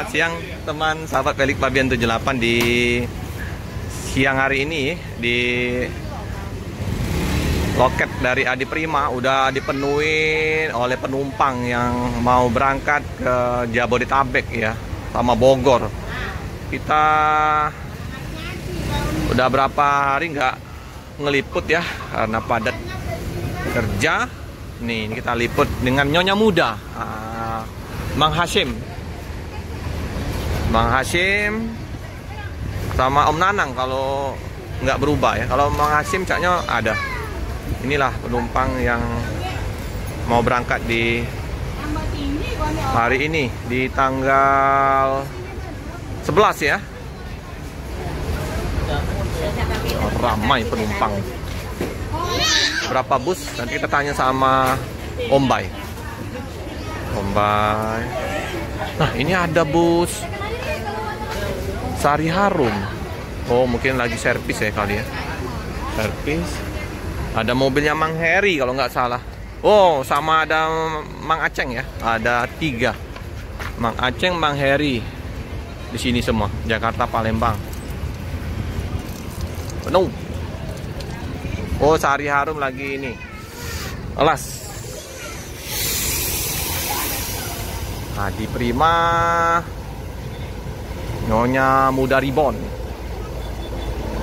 Selamat siang teman sahabat Pelik Pabian 78. Di siang hari ini di loket dari Adi Prima udah dipenuhi oleh penumpang yang mau berangkat ke Jabodetabek ya, sama Bogor. Kita udah berapa hari nggak ngeliput ya karena padat kerja. Nih kita liput dengan Nyonya Muda, Mang Hashim sama Om Nanang kalau nggak berubah ya. Kalau Mang Hashim caknya ada. Inilah penumpang yang mau berangkat di hari ini di tanggal 11 ya. Ramai penumpang. Berapa bus? Nanti kita tanya sama Om Bay. Nah, ini ada bus Sari Harum. Oh, mungkin lagi servis ya kali ya. Servis. Ada mobilnya Mang Heri kalau nggak salah. Oh, sama ada Mang Aceng ya. Ada 3. Mang Aceng, Mang Heri. Di sini semua. Jakarta, Palembang. Penuh. Oh, Sari Harum lagi ini. Alas. Adi Prima, Nyonya Muda Ribon.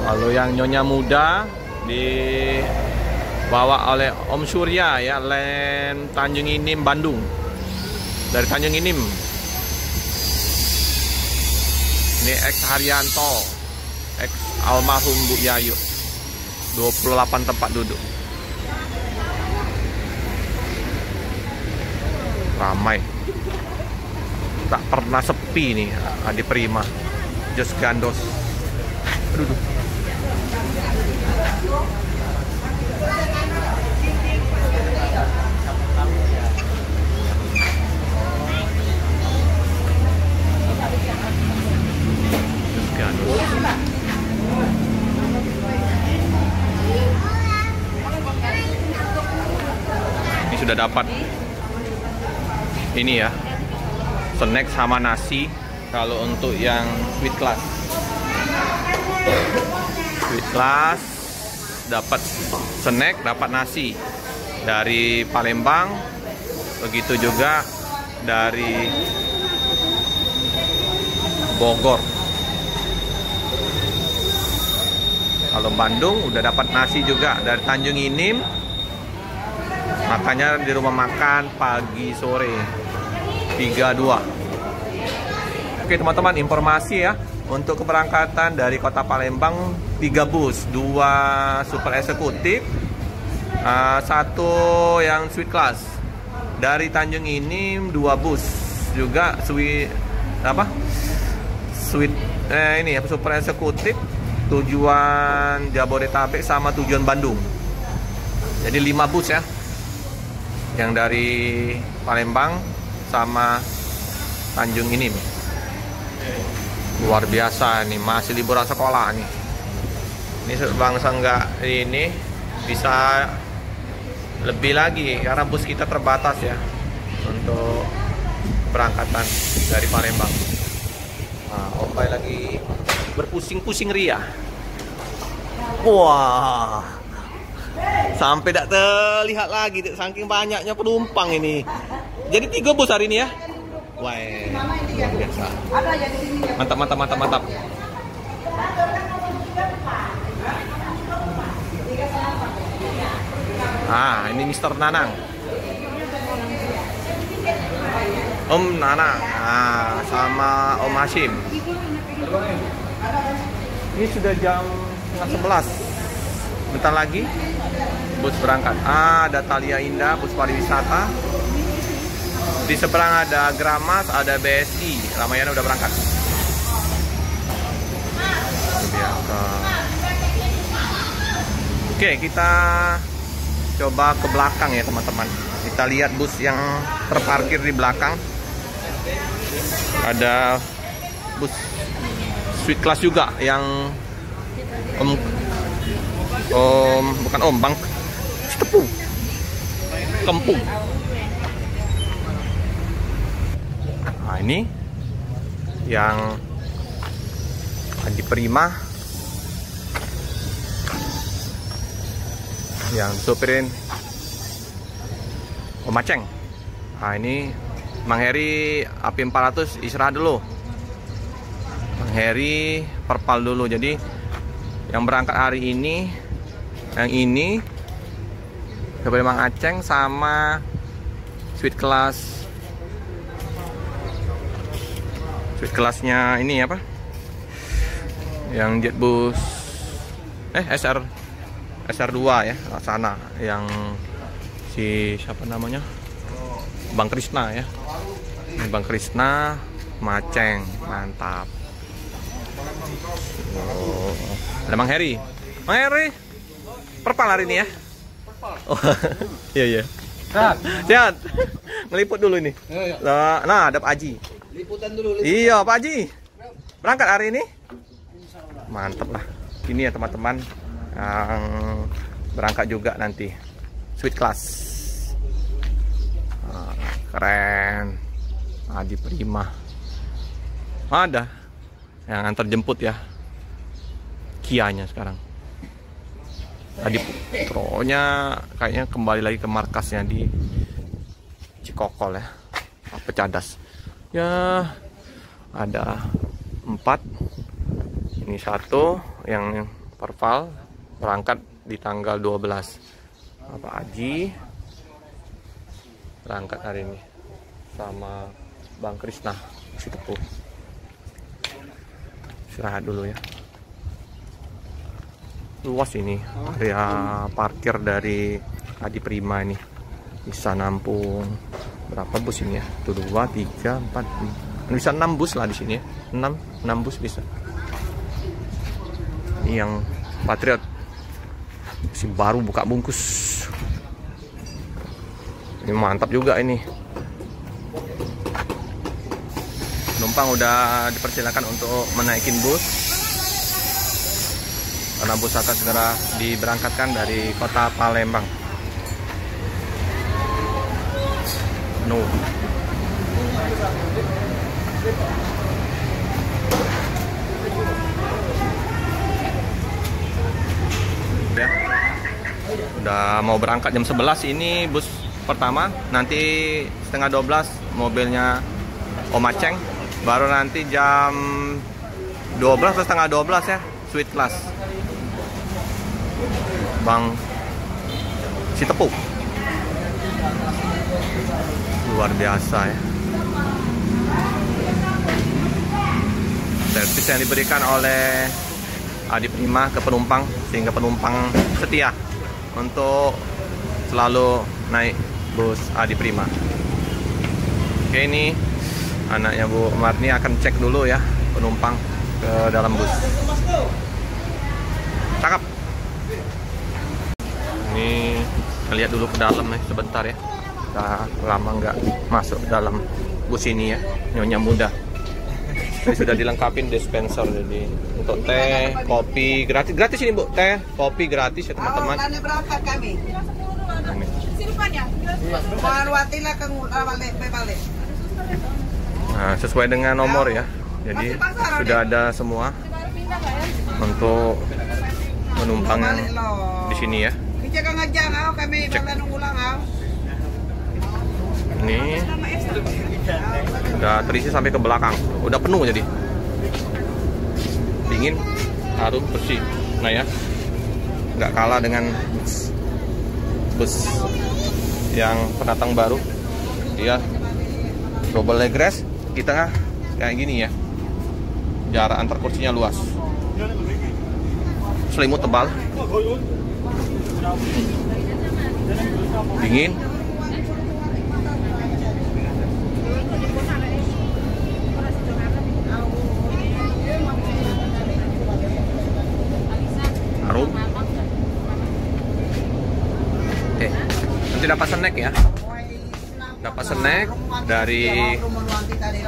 Kalau yang Nyonya Muda dibawa oleh Om Surya ya, Len Tanjung Inim Bandung. Dari Tanjung Inim. Ini ex Haryanto, ex almarhum Bu Yayu. 28 tempat duduk. Ramai. Tak pernah sepi nih Adi Prima. Jos Gandos. Aduh. Jos Gandos. Ini sudah dapat ini ya, snack sama nasi. Kalau untuk yang sweet class dapat snack, dapat nasi dari Palembang. Begitu juga dari Bogor. Kalau Bandung udah dapat nasi juga dari Tanjung Inim. Makanya di rumah makan pagi sore 32. Oke teman-teman, informasi ya untuk keberangkatan dari kota Palembang 3 bus, 2 super eksekutif, 1 yang sweet class. Dari Tanjung Inim 2 bus juga sweet ini ya, super eksekutif tujuan Jabodetabek sama tujuan Bandung. Jadi 5 bus ya, yang dari Palembang sama Tanjung Inim. Luar biasa nih, masih liburan sekolah nih. Ini bangsa nggak ini bisa lebih lagi karena bus kita terbatas ya untuk berangkatan dari Palembang. Nah, Om Bay lagi berpusing-pusing ria. Wah, sampai tidak terlihat lagi saking banyaknya penumpang ini. Jadi 3 bus hari ini ya. Wah, luar biasa. Mantap. Ah, ini Mr. Nanang. Om Nanang. Sama Om Hashim. Ini sudah jam 11. Bentar lagi bus berangkat. Ada Thalia Indah, bus pariwisata. Di seberang ada Gramas, ada BSI. Ramayana udah berangkat. Biasa. Oke, kita coba ke belakang ya teman-teman. Kita lihat bus yang terparkir di belakang. Ada bus sweet class juga yang Bang Tepung Kempung. Nah ini yang Adi Prima yang sopirin Om Aceng. Nah ini Mang Heri AP 400 istirahat dulu. Mang Heri perpal dulu. Jadi yang berangkat hari ini, yang ini daripada Mang Aceng sama Sweet kelasnya ini apa? Yang Jetbus SR2 ya, sana yang si siapa namanya? Bang Krisna ya. Ini Bang Krisna Maceng, mantap. Oh, ada Mang Heri. Mang Heri perpal hari ini ya? Oh, iya. Sehat. Ngeliput dulu ini. Nah, ada Pak Haji. Liputan dulu. Iya, Pak Haji. Berangkat hari ini? Mantap lah. Ini ya teman-teman yang berangkat juga nanti. Sweet Class. Keren. Adi Prima. Ada yang antar jemput ya. Kianya sekarang. Tadi Pro-nya kayaknya kembali lagi ke markasnya di Cikokol ya, Pecadas. Ya ada 4. Ini 1 yang perval berangkat di tanggal 12. Pak Haji berangkat hari ini sama Bang Krisna si Tepuh. Istirahat dulu ya. Luas ini area parkir dari Adi Prima ini, bisa nampung berapa bus ini ya? 2, 3, 4, 5. Bisa 6 bus lah di sini ya. 6 bus bisa. Ini yang Patriot masih baru buka bungkus. Ini mantap juga ini. Penumpang udah dipersilakan untuk menaikin bus. Karena bus akan segera diberangkatkan dari kota Palembang. Penuh. Ya. Udah mau berangkat jam 11 ini bus pertama. Nanti setengah 12 mobilnya Om Aceng. Baru nanti jam 12 atau setengah 12 ya, Sweet Class Bang si Tepuh. Luar biasa ya. Servis yang diberikan oleh Adi Prima ke penumpang, sehingga penumpang setia untuk selalu naik bus Adi Prima. Oke, ini anaknya Bu Marni akan cek dulu ya penumpang ke dalam bus. Cakep. Ini kita lihat dulu ke dalam nih sebentar ya. Kita lama nggak masuk dalam bus ini ya. Nyonya muda. Ini sudah dilengkapin dispenser, jadi untuk teh, kopi gratis ini Bu. Teh, kopi gratis ya teman-teman. Awalnya berangkat kami. Nah, sesuai dengan nomor ya. Jadi sudah ada semua untuk penumpang yang di sini ya. Cek. Ini udah terisi sampai ke belakang, udah penuh jadi. Dingin, harum, bersih. Nah ya, nggak kalah dengan bus yang pendatang baru. Dia double leg rest, kita kayak gini ya. Jarak antar kursinya luas. Selimut tebal. Dingin. Harum. Oke, nanti dapat snack ya. Dapat snack dari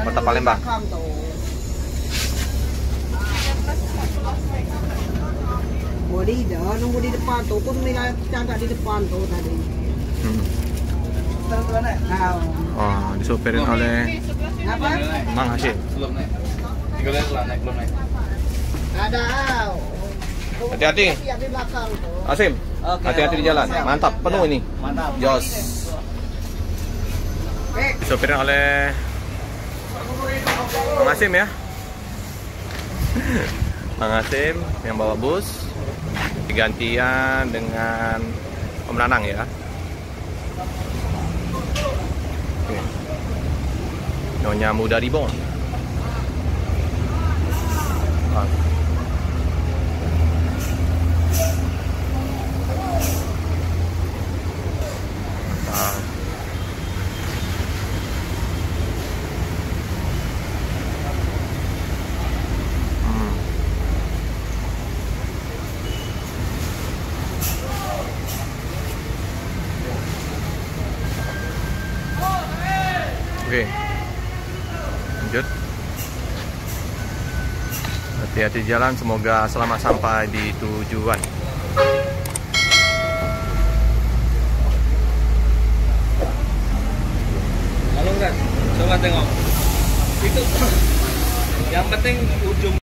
Kota Palembang. Nunggu di depan tuh, pun nilai catat di depan tuh tadi. Oh, disupirin oleh Mang Hasyim. Tinggalin lah naik belum naik. Ada. Hati-hati. Siap di belakang tuh. Asim, Oke, hati-hati di jalan. siap. Mantap, penuh Siap. ini. Mantap. Jos. Eh, Disopirin oleh Mang Asim ya. Mang Asim yang bawa bus. Digantian dengan Om Nanang ya. Oke. Nyonya Muda Ribon. Oke, lanjut. Hati-hati jalan, semoga selamat sampai di tujuan. Halo, Ren. Coba tengok. Itu yang penting ujung